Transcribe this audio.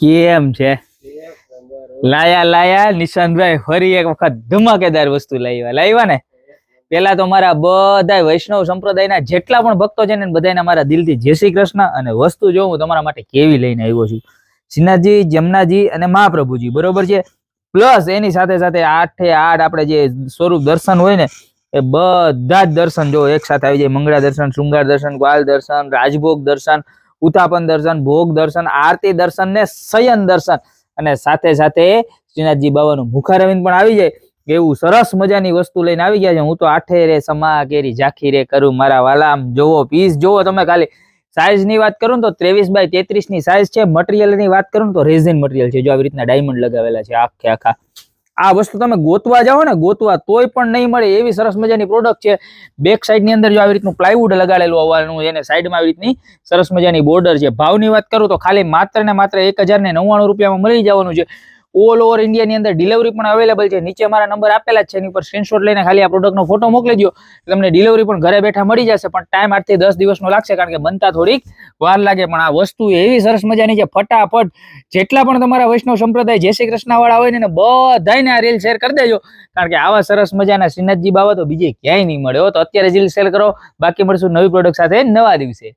કેમ છે? લાયા નિશાંતભાઈ ફરી એક વખત ધમાકેદાર વસ્તુ લાવ્યા ને. પેલા તો મારા બધા વૈષ્ણવ સંપ્રદાયના જેટલા પણ ભક્તો છે ને બધાને મારા દિલથી જય શ્રી કૃષ્ણ. અને વસ્તુ જો હું તમારા માટે કેવી લઈને આવ્યો છું, શ્રીનાથજી, જમનાજી અને મહાપ્રભુજી, બરોબર છે. પ્લસ એની સાથે સાથે 8 એ 8 આપણે જે સ્વરૂપ દર્શન હોય ને એ બધા જ દર્શન જો એક સાથે આવી જાય. મંગળા દર્શન, શૃંગાર દર્શન, ગ્વાલ દર્શન, રાજભોગ દર્શન, ઉત્થાપન દર્શન, ભોગ દર્શન, આરતી દર્શન ને શયન દર્શન, અને સાથે સાથે શ્રીનાથજી બાબાનું મુખારવિંદ પણ આવી જાય. એવું સરસ મજાની વસ્તુ લઈને આવી ગયા છે. હું તો 8 રે સમા કેરી ઝાંખી રે કરું મારા વાલા. આમ જોવો, પીસ જોવો તમે. ખાલી સાઈઝ ની વાત કરું તો 23x33 ની સાઈઝ છે. મટીરિયલ ની વાત કરું તો રેઝિન મટીરિયલ છે. જો આવી રીતના ડાયમંડ લગાવેલા છે આખા. આ વસ્તુ તમે ગોતવા જાઓ ને, ગોતવા તોય પણ નહીં મળે એવી સરસ મજાની પ્રોડક્ટ છે. બેક સાઈડ ની અંદર જો આવી રીતનું પ્લાયવુડ લગાડેલું આવવાનું, એને સાઈડમાં આવી રીતની સરસ મજાની બોર્ડર છે. ભાવની વાત કરું તો ખાલી માત્ર ને માત્ર 1099 રૂપિયામાં મળી જવાનું છે. ઓલ ઓવર ઇન્ડિયા ની અંદર ડિલિવરી પણ અવેલેબલ છે. નીચે મારા નંબર આપેલા જ છે, એની પર સ્ક્રીનશોટ લઈને ખાલી આ પ્રોડક્ટનો ફોટો મોકલી દો, તમને ડિલિવરી પણ ઘરે બેઠા મળી જશે. પણ ટાઈમ 8 થી 10 દિવસનો લાગશે, કારણ કે બનતા થોડીક વાર લાગે. પણ આ વસ્તુ એવી સરસ મજાની છે, ફટાફટ જેટલા પણ તમારા વૈષ્ણવ સંપ્રદાય જય શ્રી કૃષ્ણ વાળા હોય ને બધાને આ રીલ શેર કરી દેજો, કારણ કે આવા સરસ મજાના શ્રીનાથજી બાબા તો બીજે ક્યાંય નહીં મળે. તો અત્યારે જ રીલ શેર કરો. બાકી મળશું નવી પ્રોડક્ટ સાથે નવા દિવસે.